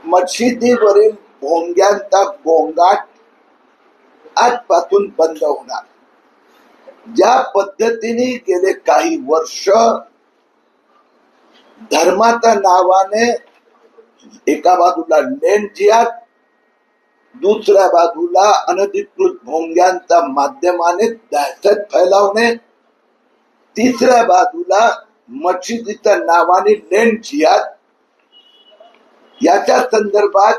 मशिदीवरील भोंग्यांचा गोंगाट आजपासून बंद होणार. ज्या पद्धतीने गेले काही वर्ष धर्माच्या नावाने एका बाजूला लेन जिहाद, दुसऱ्या बाजूला अनधिकृत भोंग्यांच्या माध्यमाने दहशत फैलावणे, तिसऱ्या बाजूला मशिदीच्या नावाने लेन जिहाद, याच्या संदर्भात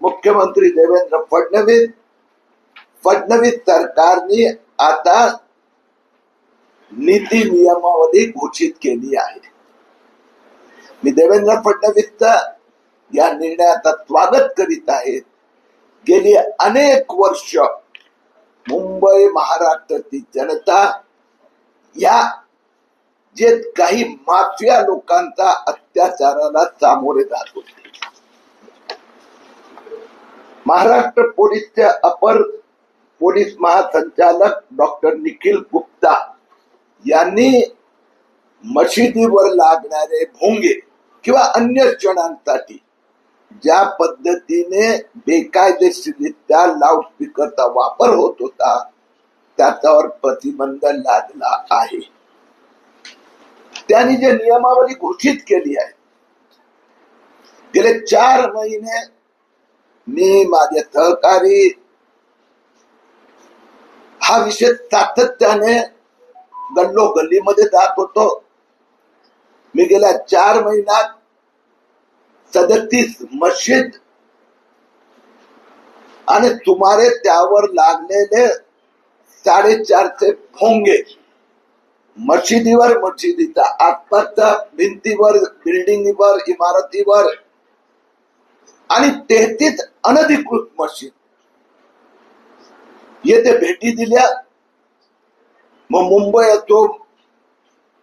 मुख्यमंत्री देवेंद्र फडणवीस सरकारने आता नीती नियमावली घोषित केली आहे. मी देवेंद्र फडणवीसचा या निर्णयाचा स्वागत करीत आहे. गेली अनेक वर्ष मुंबई महाराष्ट्राची जनता या जे काही माफिया लोकांचा अत्याचाराला सामोरे जात होते. महाराष्ट्र पोलीसचे अपर पोलीस महासंचालक डॉक्टर निखिल गुप्ता यांनी मशिदीवर लागणारे भोंगे किंवा अन्य क्षणांसाठी ज्या पद्धतीने बेकायदेशीररित्या लाऊडस्पीकरचा वापर होत होता त्याच्यावर प्रतिबंध लादला आहे. त्यांनी जे नियमावली घोषित केली आहे, गेले 4 महिने मी माझे सहकारी हा विषय सातत्याने गल्लोगल्लीमध्ये जात होतो. मी गेल्या 4 महिन्यात 37 मस्जिद आणि सुमारे त्यावर लागलेले 450 भोंगे मशिदीवर, मशिदीच्या आसपासच्या भिंतीवर, बिल्डिंगवर, इमारतीवर आणि 33 अनधिकृत मस्जिद येथे भेटी दिल्या. मग मुंबई असो,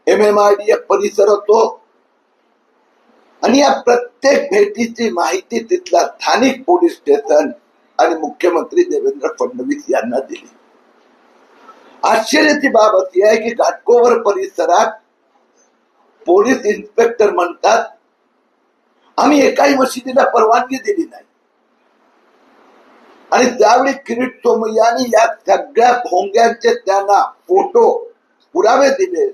MMIDA परिसर असो, आणि या प्रत्येक भेटीची माहिती तिथला स्थानिक पोलीस स्टेशन आणि मुख्यमंत्री देवेंद्र फडणवीस यांना दिली. आश्चर्याची बाब अशी आहे की घाटकोपर परिसरात पोलीस इन्स्पेक्टर म्हणतात आम्ही एकाही मशिदीला परवानगी दिली नाही. आणि त्यावेळी किरीट सोमय्यांनी या सगळ्या भोंग्यांचे त्यांना फोटो पुरावे दिले.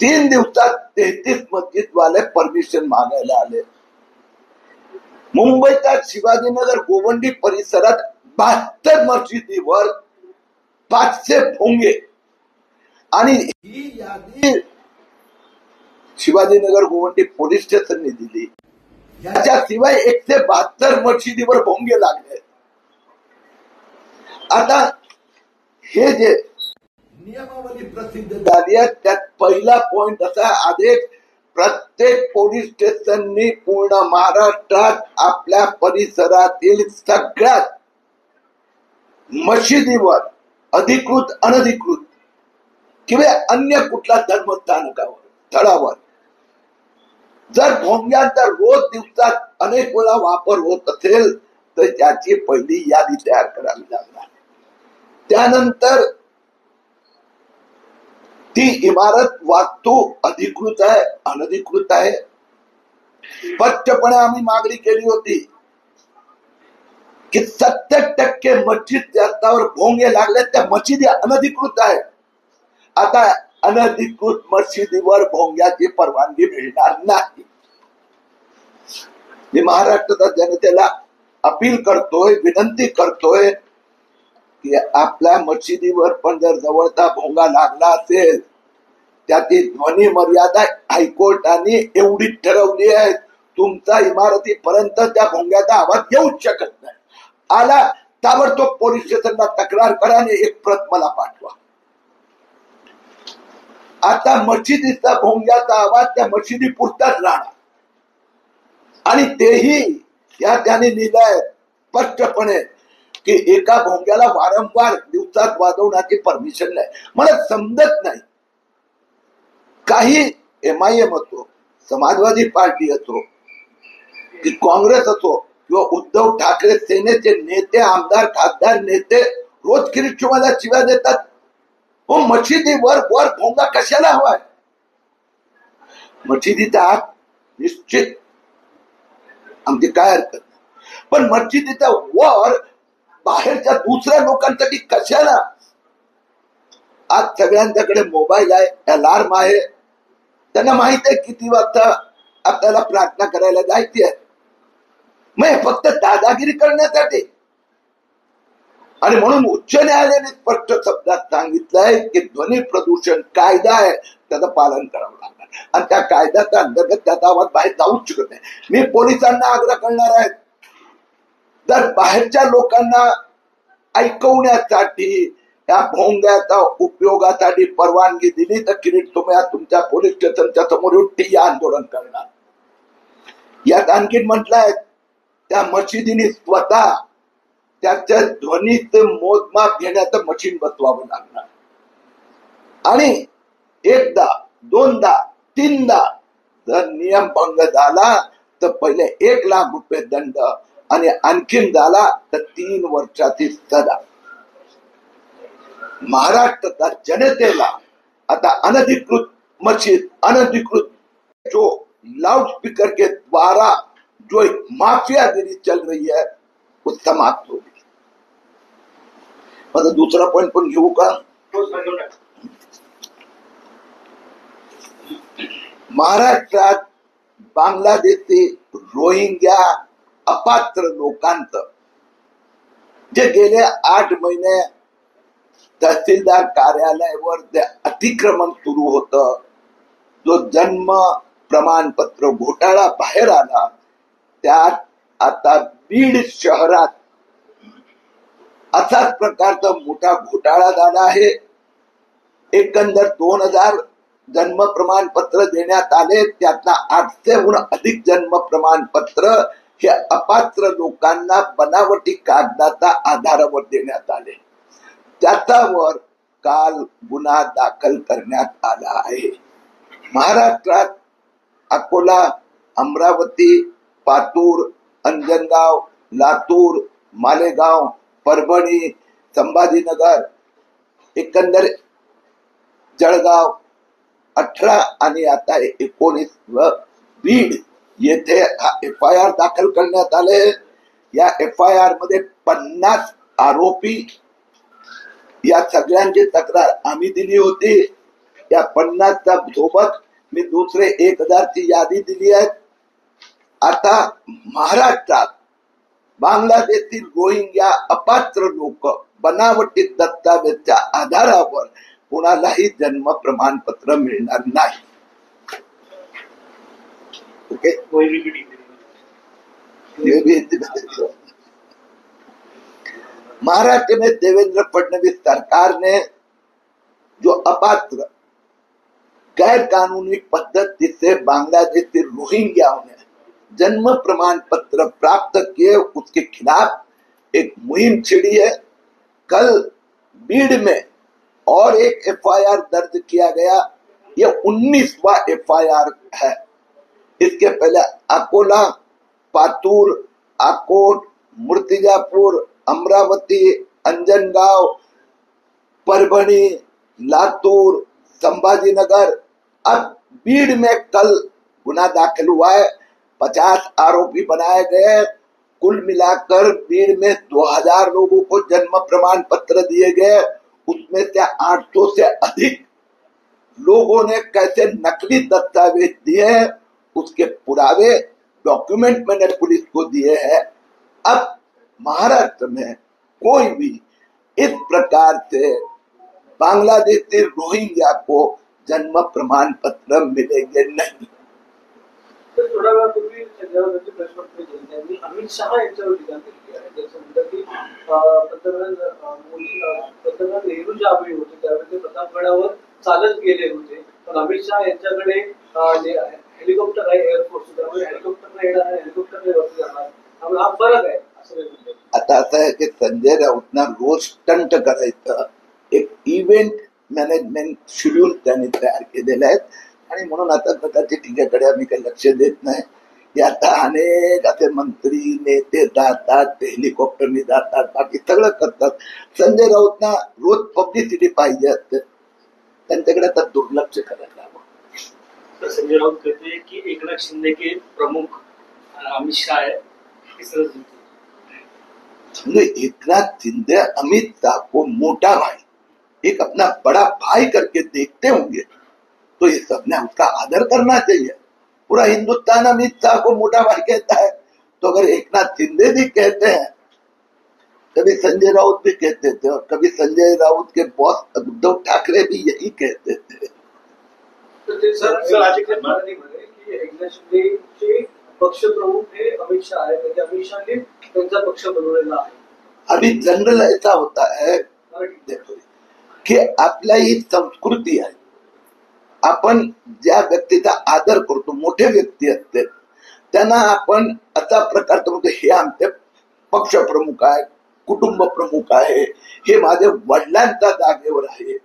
3 दिवसात 33 मस्जिदवाले परमिशन मागायला आले. मुंबईच्या शिवाजीनगर गोवंडी परिसरात 72 मशिदीवर 500 भोंगे, आणि ही यादी शिवाजीनगर गोवंडी पोलीस स्टेशनने दिली. याच्याशिवाय 172 मशिदीवर भोंगे लागले. आता हे जे नियमावली प्रसिद्ध झाली आहे त्यात पहिला पॉइंट असा, आदेश प्रत्येक पोलीस स्टेशननी पूर्ण महाराष्ट्रात आपल्या परिसरातील सगळ्यात मशिदीवर अधिकृत, अनधिकृत किंवा अन्य कुठल्या धर्मस्थानकावर, स्थळावर जर भोंग्यांचा रोज दिवसात अनेक वेळा वापर होत असेल तर त्याची पहिली यादी तयार करावी लागणार. त्यानंतर ती इमारत वास्तू अधिकृत आहे, अनधिकृत आहे. स्पष्टपणे आम्ही मागणी केली होती की 70% मस्जिद ज्याच्यावर भोंगे लागले त्या मशिदी अनधिकृत आहे. आता अनधिकृत मशिदीवर भोंग्याची परवानगी मिळणार नाही. मी महाराष्ट्राच्या जनतेला अपील करतोय, विनंती करतोय की आपल्या मशिदीवर पण जर जवळचा भोंगा लागला असेल त्याची ध्वनी मर्यादा हायकोर्टाने एवढीच ठरवली आहे, तुमचा इमारतीपर्यंत त्या भोंग्याचा आवाज येऊच शकत नाही. आला ताबडतोब पोलीस स्टेशनला तक्रार करा आणि एक प्रत मला पाठवा. आता मशिदीचा भोंग्याचा आवाज त्या मशिदी पुरताच राहणार, आणि तेही या त्याने लिहिलंय स्पष्टपणे की एका भोंग्याला वारंवार दिवसात वाजवण्याची परमिशन नाही. मला समजत नाही, काही MIM असो, समाजवादी पार्टी असो की काँग्रेस असो किंवा उद्धव ठाकरे सेनेचे नेते, आमदार, खासदार, नेते रोज किरीट सोमय्याला शिव्या देतात. हो, मशिदीवर वर भोंगा कशाला हवाय? मशिदीचा आत निश्चित आमची काय हरकत नाही, पण मस्जिदीच्या वर बाहेरच्या दुसऱ्या लोकांसाठी कशाला? आज सगळ्यांच्याकडे मोबाईल आहे, अलार्म आहे, त्यांना माहित आहे किती वाजता आपल्याला प्रार्थना करायला जायची आहे. मग फक्त दादागिरी करण्यासाठी. आणि म्हणून उच्च न्यायालयाने स्पष्ट शब्दात सांगितलंय की ध्वनी प्रदूषण कायदा आहे, त्याचं पालन करावं लागणार. आणि त्या कायद्याच्या अंतर्गत त्याचा आवाज बाहेर जाऊच शकत नाही. मी पोलिसांना आग्रह करणार आहे, जर बाहेरच्या लोकांना ऐकवण्यासाठी त्या भोंग्याचा उपयोगासाठी परवानगी दिली तर किरीट तुम्ही तुमच्या पोलीस स्टेशनच्या समोर येऊन ठिय्या आंदोलन करणार. यात आणखी म्हटलंय त्या मशिदीने स्वतः त्याच्या ध्वनीचं मोजमाप घेण्याचं मशीन बसवावं लागणार. आणि एकदा, दोनदा, तीनदा जर नियम भंग झाला तर पहिले 1 लाख रुपये दंड आणि आणखीन झाला तर 3 वर्षाची सजा. महाराष्ट्राच्या जनतेला आता अनधिकृत मस्जिद, अनधिकृत जो लाउडस्पीकर के द्वारा जो एक माफियागिरी चल रही है वो समाप्त होगी. माझा दुसरा पॉइंट पण घेऊ का? महाराष्ट्रात बांगलादेशी रोहिंग्या अपात्र लोकांचं जे गेले 8 महिने तहसीलदार कार्यालयावर जे अतिक्रमण सुरू होतं, जो जन्म प्रमाणपत्र घोटाळा बाहेर आला, त्यात आता बीड शहरात असाच प्रकारचा मोठा घोटाळा झाला आहे. एकंदर 2000 जन्म प्रमाणपत्र देण्यात आले, त्यातला 800हून अधिक जन्म प्रमाणपत्र हे अपात्र लोकांना बनावटी कागदाच्या आधारावर देण्यात आले. त्याच्यावर काल गुन्हा दाखल करण्यात आला आहे. महाराष्ट्रात अकोला, अमरावती, पातूर, अंजनगाव, लातूर, मालेगाव, परभणी, संभाजीनगर, एकंदर जळगाव 18 आणि आता 19 व बीड येथे FIR दाखल करण्यात आले. या FIR मध्ये 50 आरोपी, या सगळ्यांची तक्रार आम्ही दिली होती. या 50च्या सोबत मी दुसरे 1000 ची यादी दिली आहे. आता महाराष्ट्रात बांगलादेशील रोहिंग्या अपात्र लोक बनावटी दस्तावेजच्या आधारावर कोणालाही जन्म प्रमाणपत्र मिळणार नाही. ओके, महाराष्ट्र में देवेंद्र फडणवीस सरकार ने जो अपात्र गैर कानूनी पद्धति से बांग्लादेशी रोहिंग्याओं ने जन्म प्रमाण पत्र प्राप्त किए, उसके खिलाफ एक मुहिम छिड़ी है. कल बीड में और एक FIR दर्ज किया गया. यह 19वां FIR है. इसके पहले अकोला, पातूर, आकोट, मूर्तिजापुर, अमरावती, अंजनगांव, परभणी, लातूर, संभाजीनगर, अब बीड में कल गुना दाखिल हुआ है. 50 आरोपी बनाए गए. कुल मिलाकर बीड में 2000 लोगों को जन्म प्रमाण पत्र दिए गए. उसमें से 800 से अधिक लोगों ने कैसे नकली दस्तावेज दिए, उसके पुरावे डॉक्यूमेंट मैंने पुलिस को दिए हैं. अब महाराष्ट्र में कोई भी इस प्रकार से बांग्लादेशी रोहिंग्या को जन्म प्रमाण पत्र मिलेंगे नहीं. थोड्या वेळापूर्वी त्यांनी अमित शहा यांच्यावर टीका केली आहे. जसं म्हणतात की पंतप्रधान नेहरू ज्यावेळी होते त्यावेळी ते प्रतापगडावर चालत गेले होते, पण अमित शहा यांच्याकडे हेलिकॉप्टर आहे, एअरफोर्स, त्यामुळे हेलिकॉप्टरने येणार आणि हेलिकॉप्टरने वरती जाणार. त्यामुळे हा फरक आहे असं म्हणतात. आता असं आहे की संजय राऊतना रोज स्टंट करायचं एक इव्हेंट मॅनेजमेंट शेड्यूल त्यांनी तयार केलेले आहेत. आणि म्हणून आता कदाचित ठीकाकडे आम्ही काही लक्ष देत नाही. आता अनेक असे मंत्री नेते जातात, ते हेलिकॉप्टरने जातात, बाकी सगळं करतात. संजय राऊतना रोज पब्लिसिटी पाहिजे असते, त्यांच्याकडे आता दुर्लक्ष करायला हवं. संजय राऊत कहते हैं कि एकनाथ शिंदे के प्रमुख अमित शाह है, एकनाथ शिंदे अमित शाह को मोटा भाई, एक अपना बड़ा भाई करके देखते होंगे तो ये सबने उसका आदर करना चाहिए। पूरा हिंदुस्तान अमित शाह को मोटा भाई कहता है, तो अगर एकनाथ शिंदे भी कहते हैं, कभी संजय राउत भी कहते थे और कभी संजय राउत के बॉस उद्धव ठाकरे भी यही कहते थे। पक्ष प्रमुख हे अमित शाह आहे, म्हणजे अमित शहाने त्यांचा पक्ष बनवलेला आहे। अभी जनरल ऐसा होता है की आपल्या ही संस्कृती आहे, आपण ज्या व्यक्तीचा आदर करतो, मोठे व्यक्ती असते त्यांना आपण असा प्रकारचा म्हणतो हे आमचे पक्ष प्रमुख आहे, कुटुंब प्रमुख आहे, हे माझे वडिलांच्या जागेवर आहे।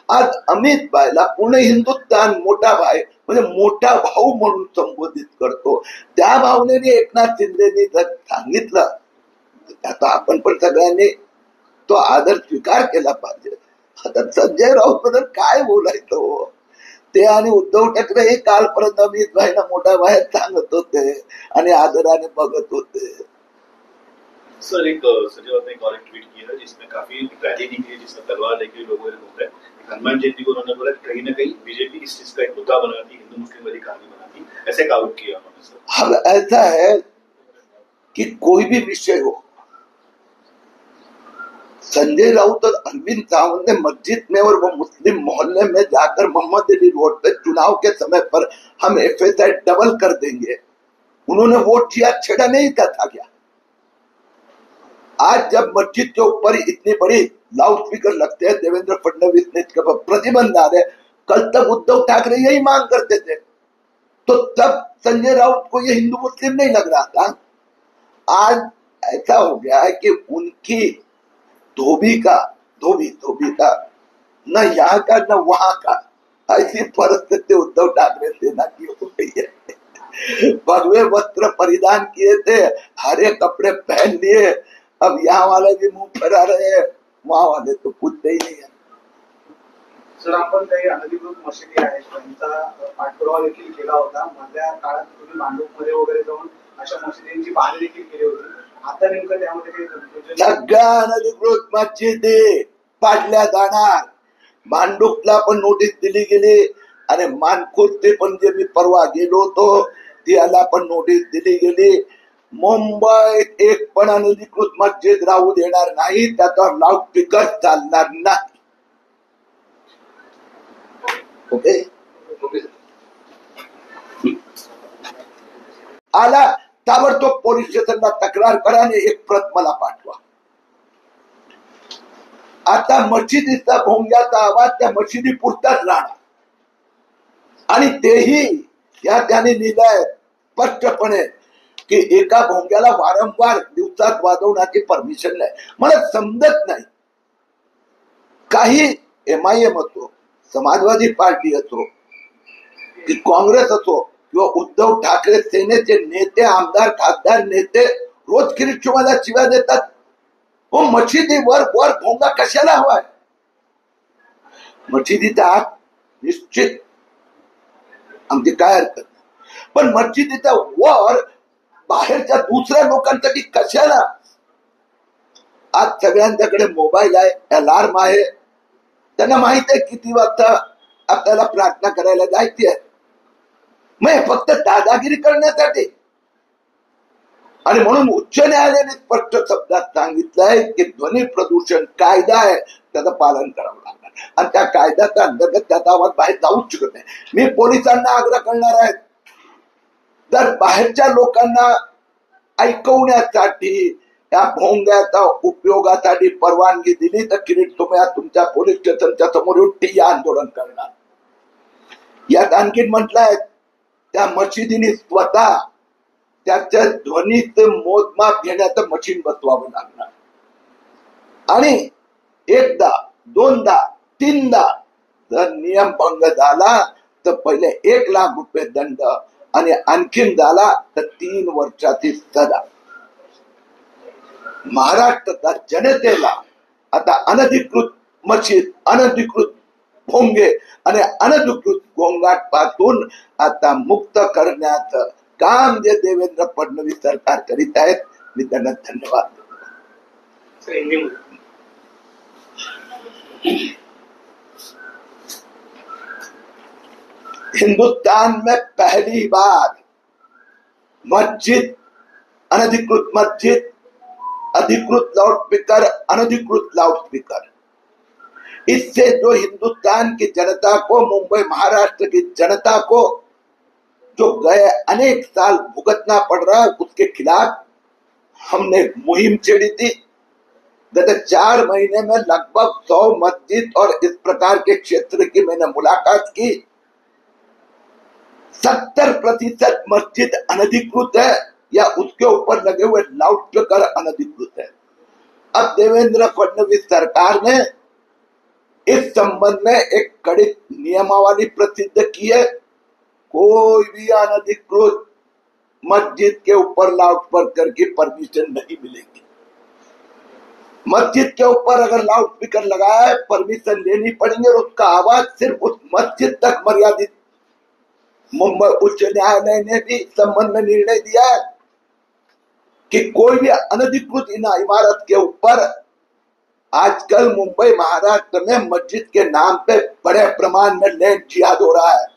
आज अमित भाईला पूर्ण हिंदुस्थान मोठा भाई म्हणजे मोठा भाऊ म्हणून संबोधित करतो। त्या भावनेने एकनाथ शिंदेनी जर सांगितलं, आता आपण पण सगळ्यांनी तो आदर स्वीकार केला पाहिजे। आता संजय राऊत बद्दल काय बोलायचं हो, ते आणि उद्धव ठाकरे हे कालपर्यंत अमित भाईना मोठा भाई सांगत होते आणि आदराने बघत होते। सर, एक संजय राउत ने एक और ट्वीट किया है जिसमें काफी रैली निकली, जिसमें तलवार लेके लोगों ने घूम रहे। हनुमान जयंती को उन्होंने बोला कहीं ना कहीं बीजेपी इस चीज का एक मुद्दा बनाती, हिंदू मुस्लिम वाली कहानी बनाती, ऐसे का आरोप किया उन्होंने सर। अब ऐसा है कि कोई भी विषय हो, संजय राउत और अरविंद सावंत ने मस्जिद में और वो मुस्लिम मोहल्ले में जाकर मोहम्मद अली रोड पे चुनाव के समय पर हम FSI डबल कर देंगे, उन्होंने वोट किया, छेड़ा नहीं था क्या? आज जब मस्जिद के ऊपर इतनी बड़ी लाउड स्पीकर लगते हैं, देवेंद्र फडणवीस ने इसके ऊपर प्रतिबंध आ रहे, कल तक उद्धव ठाकरे यही मांग करते थे, तो तब संजय राउत को ये हिंदू मुस्लिम नहीं लग रहा था। आज ऐसा हो गया है कि उनकी धोबी का न यहाँ का न वहां का, ऐसी परिस्थिति उद्धव ठाकरे सेना की हो गई है। भगवे वस्त्र परिधान किए थे, हरे कपड़े पहन लिए, अब यहाँ वाले भी मुंह फैला रहे हैं, वहां वाले तो पूछते ही नहीं है। सर, आपण काही अनधिकृत मशिदी आहेत त्यांचा पाठपुरावा देखील केला होता। मधल्या काळात तुम्ही मांडूपमध्ये वगैरे जाऊन अशा मशिदींची पाहणी देखील केली होती। आता नेमकं त्यामध्ये काही कन्फ्युजन? सगळ्या अनधिकृत मशिदी पाडल्या जाणार। मांडूपला पण नोटीस दिली गेली आणि मानखुर्द पण जे मी परवा गेलो होतो त्याला पण नोटीस दिली गेली। मुंबईत एक पण अनधिकृत मस्जिद राहू देणार नाही, त्याचा लाऊड स्पीकर चालणार नाही। ओके, आला ताबडतोब पोलीस स्टेशनला तक्रार करा आणि एक प्रत मला पाठवा। आता मशिदीचा भोंग्याचा आवाज त्या मशिदी पुरताच राहणार आणि तेही या त्याने लिहिलंय स्पष्टपणे की एका भोंग्याला वारंवार दिवसात वाजवण्याची परमिशन नाही। मला समजत नाही, काही MIM असो, समाजवादी पार्टी असो की काँग्रेस असो किंवा उद्धव ठाकरे सेनेचे नेते, आमदार, खासदार नेते रोज किरीटशोभाला शिव्या देतात, हो मशिदीवर वर भोंगा कशाला हवाय? मशिदीचा आत निश्चित आमची काय हरकत नाही, पण मशिदीचा वर बाहेरच्या दुसऱ्या लोकांसाठी कशाला? आज सगळ्यांच्याकडे मोबाईल आहे, अलार्म आहे, त्यांना माहित आहे किती वाजता आपल्याला प्रार्थना करायला जायची आहे। मग फक्त दादागिरी करण्यासाठी, आणि म्हणून उच्च न्यायालयाने स्पष्ट शब्दात सांगितलंय की ध्वनी प्रदूषण कायदा आहे, त्याचं पालन करावं लागणार आणि त्या कायद्याच्या अंतर्गत त्याचा आवाज बाहेर जाऊच शकत नाही। मी पोलिसांना आग्रह करणार आहे, जर बाहेरच्या लोकांना ऐकवण्यासाठी त्या भोंग्याचा उपयोगासाठी परवानगी दिली तर किरीट तुम्ही तुमच्या पोलीस स्टेशनच्या समोर येऊन ठिय्या आंदोलन करणार। यात आणखी म्हटलंय त्या मशिदीने स्वतः त्याच्या ध्वनीचे मोजमाप घेण्याचं मशीन बसवावं लागणार आणि एकदा, दोनदा, तीनदा जर नियम भंग झाला तर पहिले 1 लाख रुपये दंड आणि आणखीन झाला तर 3 वर्षाची सजा। महाराष्ट्राच्या जनतेला आता अनधिकृत मशीद, अनधिकृत भोंगे आणि अनधिकृत गोंगाट पासून आता मुक्त करण्याचं काम जे देवेंद्र फडणवीस सरकार करीत आहेत, मी त्यांना धन्यवाद देतो. हिंदुस्तान में पहली बार मस्जिद, अनधिकृत मस्जिद, अधिकृत लाउडस्पीकर, अनधिकृत लाउडस्पीकर, इससे जो हिंदुस्तान की जनता को, मुंबई महाराष्ट्र की जनता को जो गए अनेक साल भुगतना पड़ रहा है, उसके खिलाफ हमने मुहिम छेड़ी थी. गत 4 महीने में लगभग 100 मस्जिद और इस प्रकार के क्षेत्र की मैंने मुलाकात की. 70% मस्जिद अनधिकृत है या उसके ऊपर लगे हुए लाउडस्पीकर अनधिकृत है. अब देवेंद्र फडणवीस सरकार ने इस संबंध में एक कड़ी नियमावली प्रसिद्ध की है. कोई भी अनधिकृत मस्जिद के ऊपर लाउडस्पीकर की परमिशन नहीं मिलेगी. मस्जिद के ऊपर अगर लाउडस्पीकर लगाया है, परमिशन लेनी पड़ेगी और उसका आवाज सिर्फ उस मस्जिद तक मर्यादित. मुंबई उच्च न्यायालय ने भी इस संबंध में निर्णय दिया है कि कोई भी अनधिकृत इमारत के ऊपर, आजकल मुंबई महाराष्ट्र में मस्जिद के नाम पे बड़े प्रमाण में लैंड जिहाद हो रहा है,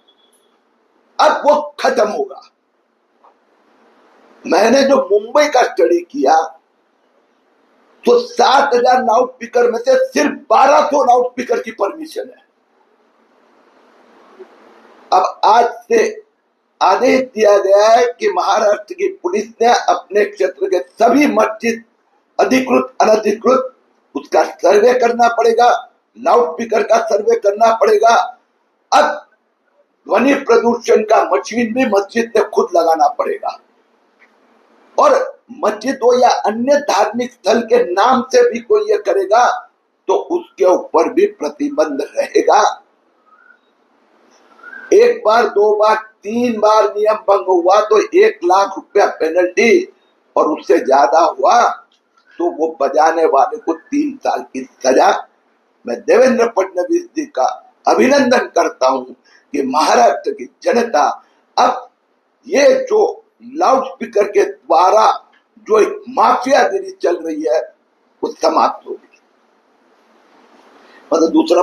अब वो खत्म होगा. मैंने जो मुंबई का स्टडी किया तो 7,000 लाउडस्पीकर में से सिर्फ 1200 लाउडस्पीकर की परमिशन है. अब आज से आदेश दिया गया है कि महाराष्ट्र की पुलिस ने अपने क्षेत्र के सभी मस्जिद, अधिकृत अनधिकृत, उसका सर्वे करना पड़ेगा, लाउडस्पीकर का सर्वे करना पड़ेगा. अब ध्वनि प्रदूषण का मशीन भी मस्जिद में खुद लगाना पड़ेगा और मस्जिद हो या अन्य धार्मिक स्थल के नाम से भी कोई ये करेगा तो उसके ऊपर भी प्रतिबंध रहेगा. 1 बार, 2 बार, 3 बार नियम भंग हुआ तो 1 लाख रुपया पेनल्टी और उससे ज्यादा हुआ तो वो बजाने वाले को 3 साल की सजा. मैं देवेंद्र फडणवीस जी का अभिनंदन करता हूं कि महाराष्ट्र की जनता अब ये जो लाउडस्पीकर के द्वारा जो माफियागिरी चल रही है वो समाप्त होगी. मतलब दूसरा